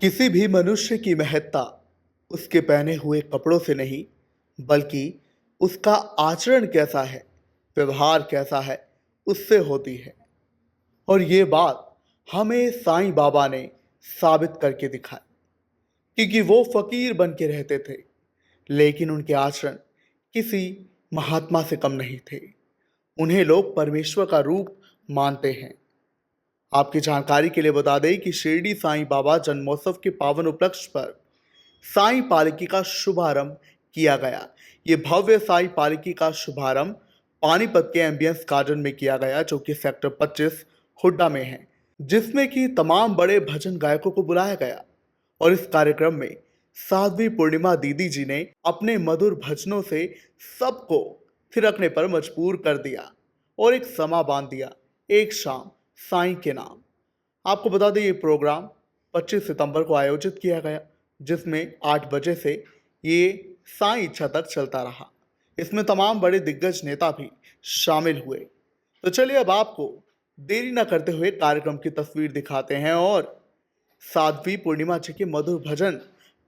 किसी भी मनुष्य की महत्ता उसके पहने हुए कपड़ों से नहीं, बल्कि उसका आचरण कैसा है, व्यवहार कैसा है, उससे होती है। और ये बात हमें साईं बाबा ने साबित करके दिखाई, क्योंकि वो फकीर बन के रहते थे, लेकिन उनके आचरण किसी महात्मा से कम नहीं थे। उन्हें लोग परमेश्वर का रूप मानते हैं। आपकी जानकारी के लिए बता दें कि शिरडी साईं बाबा जन्मोत्सव के पावन उपलक्ष्य पर साईं पालकी का शुभारंभ किया गया। ये भव्य साईं पालकी का शुभारंभ पानीपत के एम्बियंस गार्डन में किया गया, जो कि सेक्टर 25 हुड्डा में है, जिसमें कि तमाम बड़े भजन गायकों को बुलाया गया। और इस कार्यक्रम में साध्वी पूर्णिमा दीदी जी ने अपने मधुर भजनों से सबको थिरकने पर मजबूर कर दिया और एक समा बांध दिया, एक शाम साईं के नाम। आपको बता दें, ये प्रोग्राम 25 सितंबर को आयोजित किया गया, जिसमें 8 बजे से ये साईं इच्छा तक चलता रहा। इसमें तमाम बड़े दिग्गज नेता भी शामिल हुए। तो चलिए अब आपको देरी न करते हुए कार्यक्रम की तस्वीर दिखाते हैं और साध्वी पूर्णिमा जी के मधुर भजन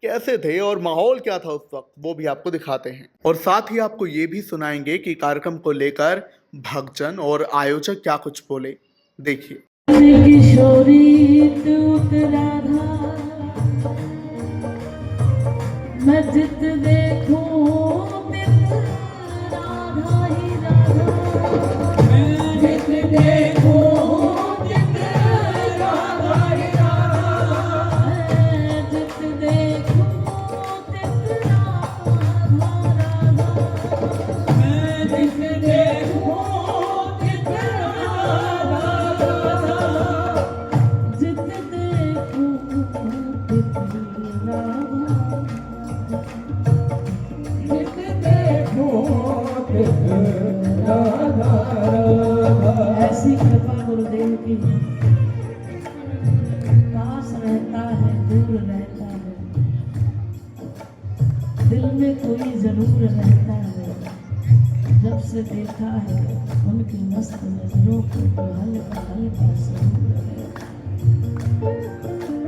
कैसे थे और माहौल क्या था उस वक्त, वो भी आपको दिखाते हैं। और साथ ही आपको ये भी सुनाएंगे कि कार्यक्रम को लेकर भक्तजन और आयोजक क्या कुछ बोले। देखिए। किशोरी दूत राधा, मैं जित देखूं तित राधा ही राधा, मैं जित देखूं तित राधा ही राधा, मैं जित देखूं तित राधा राधा, मैं जित देखूं तित राधा राधा, जित देखूं तित राधा, जित देखूं तित राधा राधा। ऐसी कृपा गुरुदेव की, पास रहता है दूर रहता है, दिल में कोई जरूर रहता है। जब से देखा है उनकी मस्त नजरों को तो हल्का हल्का सुरूर है।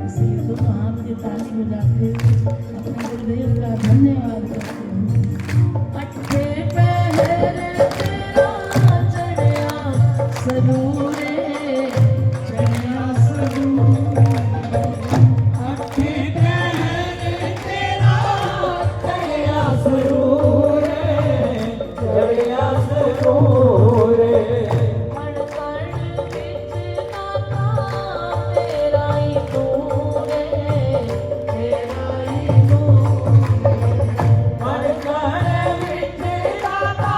इसलिए दोनों हाथ की ताली बजाते अपने गुरुदेव का धन्यवाद करते हैं। अट्ठे पहरे तेरा चढ़िया सरूरे, चढ़िया सरूरे, अट्ठे पहरे तेरा चढ़िया सरूरे, चढ़िया सरूरे, कण कण विच दाता तेरा ही नूर है, तेरा ही नूर है, कण कण विच दाता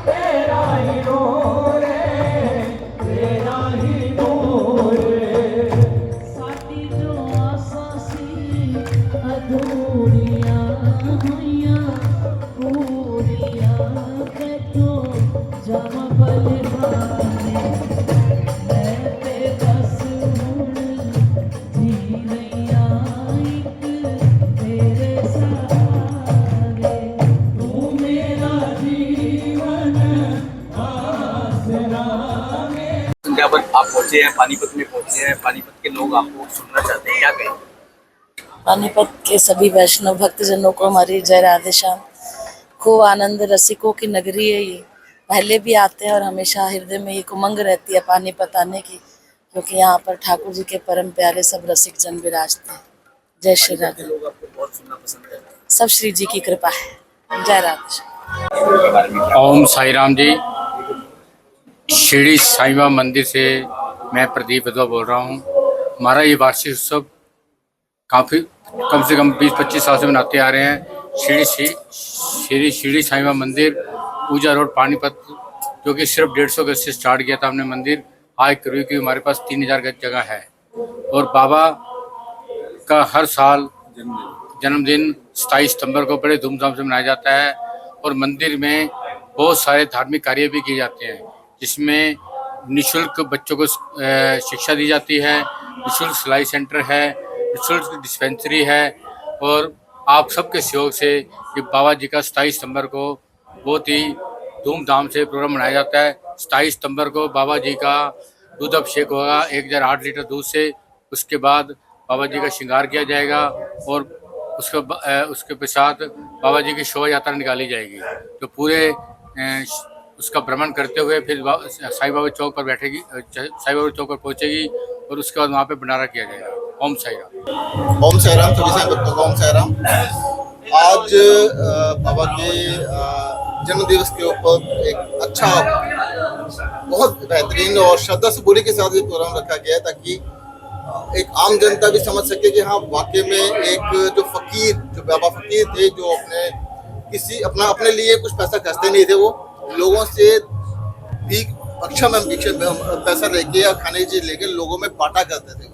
तेरा ही नूर है, तेरा ही नूर है। साडी जो आसां सी अधूरियां होइयां पूरियां, तैथों जावां बलिहारे, मैं ते बस हुण जी रहियां इक तेरे सहारे, तू मेरा जीवन आसरा मेरा। जब आप पहुंचे हैं पानीपत में, पहुंचे हैं पानीपत के लोग आपको सुनना चाहते हैं, क्या कहें? पानीपत के सभी वैष्णव भक्तजनों को हमारी जय राधे श्याम। खूब आनंद, रसिकों की नगरी है ये। पहले भी आते हैं और हमेशा हृदय में एक उमंग रहती है पानीपत आने की, क्योंकि यहाँ पर ठाकुर जी के परम प्यारे सब रसिक जन विराजते हैं। जय श्री पानीपत के राधे। लोग आपको बहुत सुनना पसंद करते हैं, सब श्री जी की कृपा है। जय राधे श्याम। इसके बारे में क्या? ओम साई राम जी। शिरडी साईं बाबा मंदिर से मैं प्रदीप वधवा बोल रहा हूँ। हमारा ये वार्षिक उत्सव काफ़ी कम से कम 20-25 साल से मनाते आ रहे हैं। शिरडी साईं बाबा मंदिर, पूजा रोड, पानीपत, जो कि सिर्फ 150 गज से स्टार्ट किया था हमने मंदिर। आज करीब की हमारे पास 3000 गज जगह है। और बाबा का हर साल जन्मदिन 27 सितंबर को बड़े धूमधाम से मनाया जाता है। और मंदिर में बहुत सारे धार्मिक कार्य भी किए जाते हैं, जिसमें निःशुल्क बच्चों को शिक्षा दी जाती है, निःशुल्क सिलाई सेंटर है, निःशुल्क डिस्पेंसरी है। और आप सबके सहयोग से ये बाबा जी का 27 सितंबर को बहुत ही धूमधाम से प्रोग्राम मनाया जाता है। 27 सितंबर को बाबा जी का दूध अभिषेक होगा 1008 लीटर दूध से। उसके बाद बाबा जी का श्रृंगार किया जाएगा और उसके पश्चात बाबा जी की शोभा यात्रा निकाली जाएगी। तो पूरे उसका भ्रमण करते हुए फिर साईं बाबा चौक पर बैठेगी, साईं बाबा चौक पर पहुंचेगी और उसके बाद वहाँ पे भंडारा किया जाएगा। ओम साई राम। ओम साई राम। सभी साईं भक्तों को ओम साई राम। आज बाबा के जन्म दिवस के ऊपर एक अच्छा, बहुत बेहतरीन और श्रद्धा से बुरी के साथ ये प्रोग्राम रखा गया है, ताकि एक आम जनता भी समझ सके कि हाँ वाकई में एक जो फकीर, जो बाबा फकीर थे, जो अपने लिए कुछ पैसा खर्चते नहीं थे, वो लोगों से भी पैसा लेके या खाने की चीज लेके लोगों में बांटा करते थे।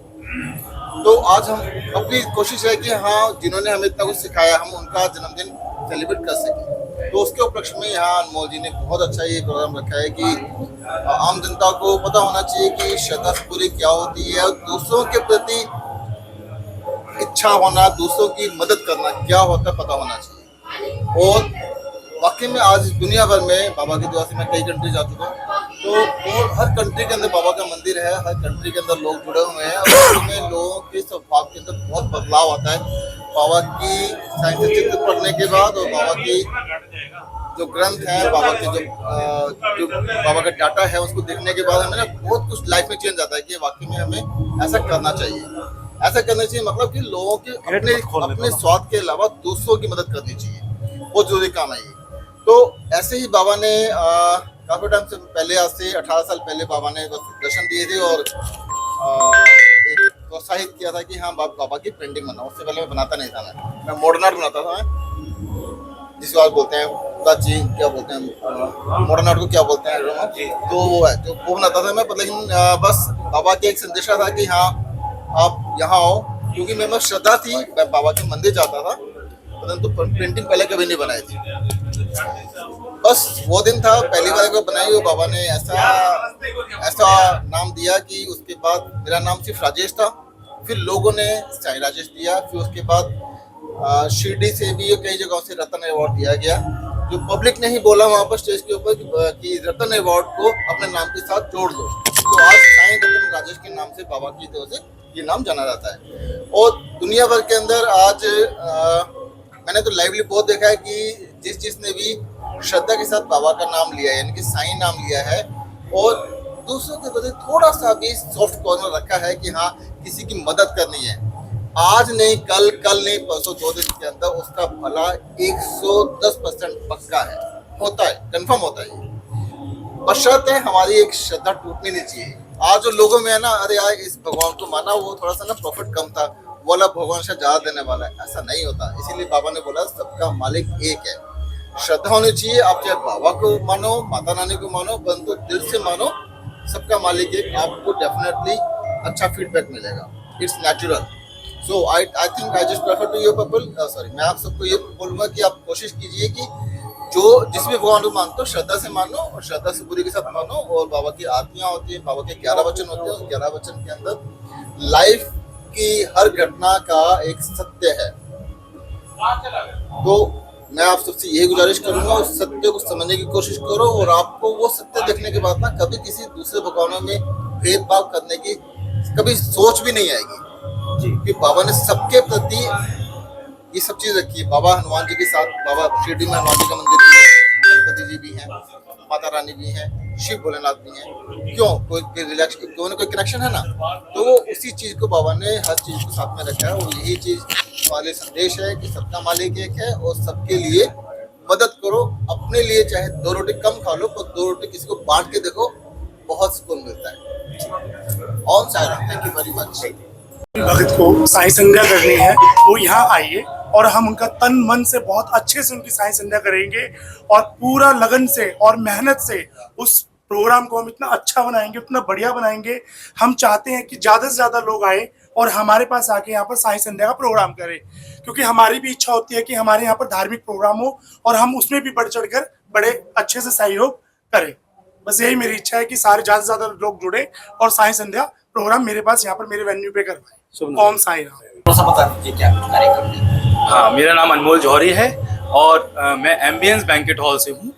तो आज हम अपनी कोशिश है कि हाँ जिन्होंने हमें इतना कुछ सिखाया, हम उनका जन्मदिन सेलिब्रेट कर सकें। तो उसके उपलक्ष्य में यहाँ अनमोल जी ने बहुत अच्छा ये प्रोग्राम रखा है कि आम जनता को पता होना चाहिए कि श्रद्धा से पूरी क्या होती है और दूसरों के प्रति इच्छा होना, दूसरों की मदद करना क्या होता है, पता होना चाहिए। और वाकई में आज दुनिया भर में बाबा की दुआ से मैं कई कंट्री जा चुका हूँ, तो हर कंट्री के अंदर बाबा का मंदिर है, हर कंट्री के अंदर लोग जुड़े हुए हैं और उसमें लोगों के स्वभाव के अंदर बहुत बदलाव आता है। बाबा की साइंस चित्र पढ़ने के बाद और बाबा की जो ग्रंथ है, बाबा के जो बाबा का डाटा है, उसको देखने के बाद हमें ना बहुत कुछ लाइफ में चेंज आता है कि वाकई में हमें ऐसा करना चाहिए। ऐसा करना चाहिए मतलब कि लोगों के अपने स्वार्थ के अलावा दूसरों की मदद करनी चाहिए, बहुत जरूरी काम है ये। तो ऐसे ही बाबा ने काफ़ी टाइम से पहले, आज से 18 साल पहले बाबा ने दर्शन दिए थे और प्रोत्साहित किया था कि हाँ बाबा की पेंटिंग बनाओ। उससे पहले मैं बनाता नहीं था, मैं मॉडर्न आर्ट बनाता था, जिसको आज बोलते हैं प्राचीन, क्या बोलते हैं मॉडर्न आर्ट को क्या बोलते हैं, तो वो है जो वो बनाता था मैं। लेकिन बस बाबा की एक संदेशा था कि हाँ आप यहाँ आओ, क्योंकि मेरे में श्रद्धा थी, मैं बाबा के मंदिर जाता था, परंतु पेंटिंग पहले कभी नहीं बनाई थी। बस वो दिन था पहली बार को बनाई, और बाबा ने ऐसा नाम दिया कि उसके बाद मेरा नाम सिर्फ राजेश था, फिर लोगों ने साईं राजेश दिया, फिर उसके बाद शिरडी से भी कई जगहों से रतन अवार्ड दिया गया। जो पब्लिक ने ही बोला वहाँ पर स्टेज के ऊपर कि रतन अवार्ड को अपने नाम के साथ जोड़ दो, तो आज साईं रतन राजेश के नाम से बाबा की तरफ से ये नाम जाना जाता है। और दुनिया भर के अंदर आज मैंने तो लाइवली बहुत देखा है कि जिसने भी श्रद्धा के साथ बाबा का नाम लिया है, यानी कि साईं नाम लिया है, और दूसरों के प्रति थोड़ा सा भी सॉफ्ट कॉर्नर रखा है कि हाँ किसी की मदद करनी है, आज नहीं कल नहीं परसों 2 दिन के अंदर उसका भला 110% पक्का है, होता है, कंफर्म होता है। बशर्ते हमारी एक श्रद्धा टूटनी नहीं चाहिए। आज जो लोगों में है ना, अरे यार इस भगवान को माना, वो थोड़ा सा ना प्रॉफिट कम था, वाला भगवान से ज्यादा देने वाला है, ऐसा नहीं होता। इसीलिए बाबा ने बोला सबका मालिक एक है। श्रद्धा होनी चाहिए, आप चाहे बाबा को मानो, माता रानी को मानो, परंतु दिल से मानो, सबका मालिक एक, आपको डेफिनेटली अच्छा फीडबैक मिलेगा, it's natural. So I think I just prefer to you people, sorry, मैं आप सबको ये बोलूँगा कि आप कोशिश कीजिए कि जो जिस भी भगवान को मानते हो श्रद्धा से मानो और श्रद्धा से बुरी के साथ मानो। और बाबा की आरतियाँ होती है, बाबा के 11 वचन होते हैं, उस 11 वचन के अंदर लाइफ की हर घटना का एक सत्य है। तो मैं आप सबसे यही गुजारिश करूंगा, उस सत्य को समझने की कोशिश करो, और आपको वो सत्य देखने के बाद ना कभी किसी दूसरे भगवानों में भेदभाव करने की कभी सोच भी नहीं आएगी, कि बाबा ने सबके प्रति ये सब चीज रखी है। बाबा हनुमान जी के साथ, बाबा शिरडी में हनुमान जी का मंदिर भी है, गणपति जी भी हैं, माता रानी भी हैं, शिव भोलेनाथ भी हैं। क्यों? कोई रिलैक्स, कोई ना कोई कनेक्शन है ना। तो वो उसी चीज को बाबा ने हर चीज को साथ में रखा है, और यही चीज हमारे संदेश है कि सबका मालिक एक है और सबके लिए मदद करो। अपने लिए चाहे 2 रोटी कम खा लो, पर 2 रोटी किसी को बांट के देखो, बहुत सुकून मिलता है। Om Sai Ram. Thank you very much. भगत को साईं संध्या करनी है, वो यहाँ आइए और हम उनका तन मन से बहुत अच्छे से उनकी साईं संध्या करेंगे, और पूरा लगन से और मेहनत से उस प्रोग्राम को हम इतना अच्छा बनाएंगे, उतना बढ़िया बनाएंगे। हम चाहते हैं कि ज़्यादा से ज़्यादा लोग आए और हमारे पास आके यहाँ पर साईं संध्या का प्रोग्राम करें, क्योंकि हमारी भी इच्छा होती है कि हमारे यहाँ पर धार्मिक प्रोग्राम हो और हम उसमें भी बढ़ चढ़ कर बड़े अच्छे से सहयोग करें। बस यही मेरी इच्छा है कि सारे ज़्यादा से ज़्यादा लोग जुड़े और साईं संध्या प्रोग्राम मेरे पास यहाँ पर मेरे वेन्यू पे करवाएं। ओम साई राम। थोड़ा सा बता दीजिए क्या कार्यक्रम है। हाँ, मेरा नाम अनमोल जौहरी है और मैं एम्बियंस बैंकेट हॉल से हूँ।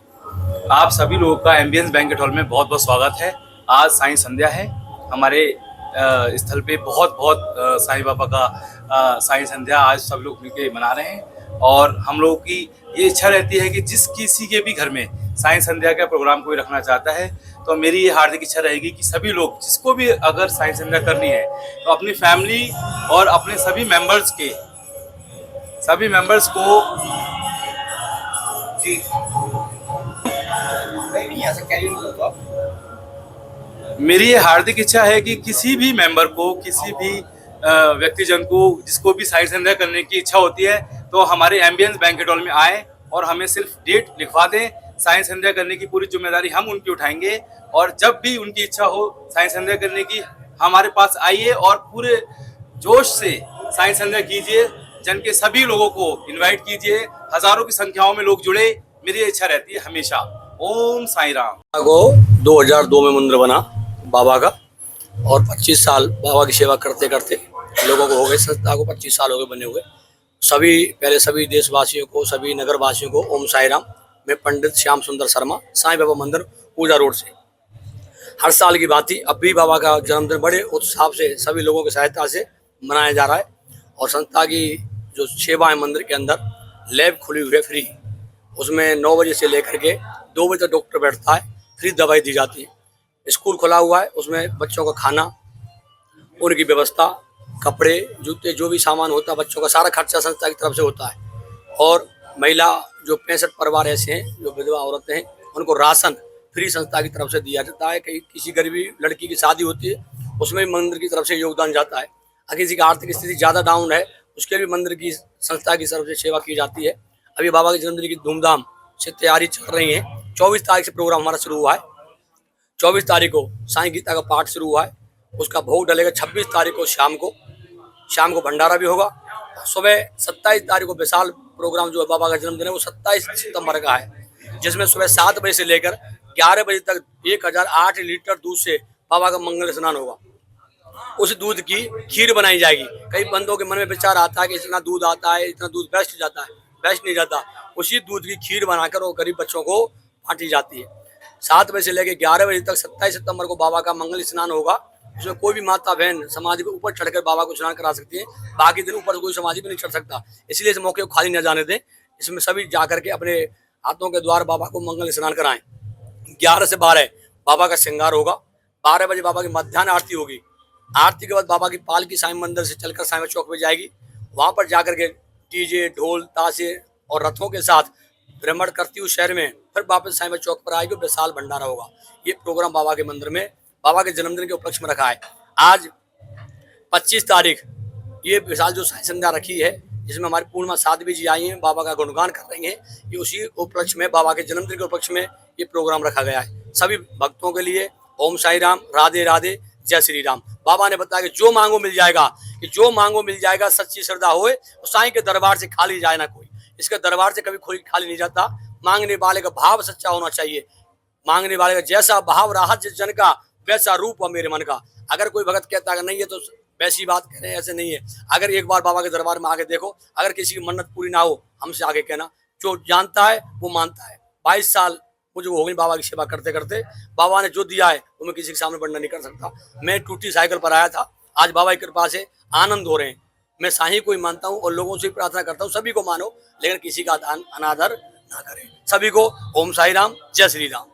आप सभी लोगों का एम्बियंस बैंकेट हॉल में बहुत बहुत स्वागत है। आज साईं संध्या है, हमारे स्थल पे बहुत बहुत साईं बाबा का साईं संध्या आज सब लोग मिलके मना रहे हैं। और हम लोगों की ये इच्छा रहती है कि जिस किसी के भी घर में साईं संध्या का प्रोग्राम कोई रखना चाहता है तो मेरी ये हार्दिक इच्छा रहेगी कि सभी लोग, जिसको भी अगर साईं संध्या करनी है तो अपनी फैमिली और अपने सभी मेंबर्स को मेरी ये हार्दिक इच्छा है कि किसी भी मेंबर को, किसी भी व्यक्तिजन को, जिसको भी साईं संध्या करने की इच्छा होती है तो हमारे एम्बियंस बैंकेट हॉल में आए और हमें सिर्फ डेट लिखवा दें। साईं संध्या करने की पूरी जिम्मेदारी हम उनकी उठाएंगे और जब भी उनकी इच्छा हो साईं संध्या करने की हमारे पास आइए और पूरे जोश से साईं संध्या कीजिए। जन के सभी लोगों को इनवाइट कीजिए, हजारों की संख्याओं में लोग जुड़े, मेरी इच्छा रहती है हमेशा। ओम साईं राम। को 2002 में मंदिर बना बाबा का और 25 साल बाबा की सेवा करते करते लोगों को हो गए, संस्था को 25 साल हो गए बने हुए। सभी देशवासियों को, सभी नगरवासियों को ओम साईं राम। मैं पंडित श्याम सुंदर शर्मा, साईं बाबा मंदिर पूजा रोड से। हर साल की बात ही अब भी बाबा का जन्मदिन बड़े उत्साह से सभी लोगों की सहायता से मनाया जा रहा है। और संस्था की जो सेवा है मंदिर के अंदर, लैब खुली हुई है फ्री, उसमें 9 बजे से लेकर के 2 बजे तक डॉक्टर बैठता है, फ्री दवाई दी जाती है। स्कूल खुला हुआ है, उसमें बच्चों का खाना, उनकी व्यवस्था, कपड़े, जूते, जो भी सामान होता है बच्चों का सारा खर्चा संस्था की तरफ से होता है। और महिला जो 65 परिवार ऐसे हैं जो विधवा औरतें हैं, उनको राशन फ्री संस्था की तरफ से दिया जाता है। कहीं किसी गरीबी लड़की की शादी होती है उसमें भी मंदिर की तरफ से योगदान जाता है। अगर किसी की आर्थिक स्थिति ज़्यादा डाउन है उसके भी मंदिर की संस्था की तरफ से सेवा की जाती है। अभी बाबा के जन्मदिन की धूमधाम से तैयारी चल रही है। 24 तारीख से प्रोग्राम हमारा शुरू हुआ है। 24 तारीख को साईं गीता का पाठ शुरू हुआ है, उसका भोग डलेगा। 26 तारीख को शाम को भंडारा भी होगा। सुबह 27 तारीख को विशाल प्रोग्राम जो है बाबा का जन्मदिन है वो 27 सितंबर का है, जिसमें सुबह 7 बजे से लेकर 11 बजे तक 1008 लीटर दूध से बाबा का मंगल स्नान होगा। उस दूध की खीर बनाई जाएगी। कई बंदों के मन में विचार आता है कि इतना दूध आता है, इतना दूध बेस्ट जाता है, बेस्ट नहीं जाता। उसी दूध की खीर बनाकर वो गरीब बच्चों को बांटी जाती है। 7 बजे से लेकर 11 बजे तक 27 सितंबर को बाबा का मंगल स्नान होगा। उसमें कोई भी माता बहन समाधि के ऊपर चढ़कर बाबा को स्नान करा सकती है। बाकी दिन ऊपर कोई समाधि भी नहीं चढ़ सकता, इसलिए इस मौके को खाली न जाने दें। इसमें सभी जाकर के अपने हाथों के द्वार बाबा को मंगल स्नान कराएं। 11 से 12 बाबा का श्रृंगार होगा। 12 बजे बाबा की मध्याह्न आरती होगी। आरती के बाद बाबा की पालकी साईं मंदिर से चलकर साईं चौक पे जाएगी। वहाँ पर जाकर के डीजे, ढोल, ताशे और रथों के साथ भ्रमण करती हुई शहर में फिर वापस साईं चौक पर आएगी। विशाल भंडारा होगा। ये प्रोग्राम बाबा के मंदिर में बाबा के जन्मदिन के उपलक्ष्य में रखा है। आज 25 तारीख ये विशाल जो साईं संध्या रखी है, जिसमें हमारी पूर्णिमा साध्वी जी आई हैं, बाबा का गुणगान कर रही हैं, ये उसी उपलक्ष्य में बाबा के जन्मदिन के उपलक्ष्य में ये प्रोग्राम रखा गया है। सभी भक्तों के लिए ओम साईं राम, राधे राधे, जय श्री राम। बाबा ने बताया कि जो मांगो मिल जाएगा, कि जो मांगो मिल जाएगा, सच्ची श्रद्धा होए तो साईं के दरबार से खाली जाए ना कोई। इसके दरबार से कभी कोई खाली नहीं जाता। मांगने वाले का भाव सच्चा होना चाहिए। मांगने वाले का जैसा भाव रहा जिस जन का, वैसा रूप हो मेरे मन का। अगर कोई भगत कहता है नहीं है तो वैसी बात कह रहे हैं, ऐसे नहीं है। अगर एक बार बाबा के दरबार में आके देखो, अगर किसी की मन्नत पूरी ना हो, हमसे आगे कहना। जो जानता है वो मानता है। 22 साल मुझे हो गई बाबा की सेवा करते करते। बाबा ने जो दिया है वो मैं किसी के सामने वर्णन नहीं कर सकता। मैं टूटी साइकिल पर आया था, आज बाबा की कृपा से आनंद हो रहे हैं। मैं साईं को ही मानता हूँ और लोगों से प्रार्थना करता हूँ सभी को मानो, लेकिन किसी का अनादर ना करें। सभी को ओम साईं राम, जय श्री राम।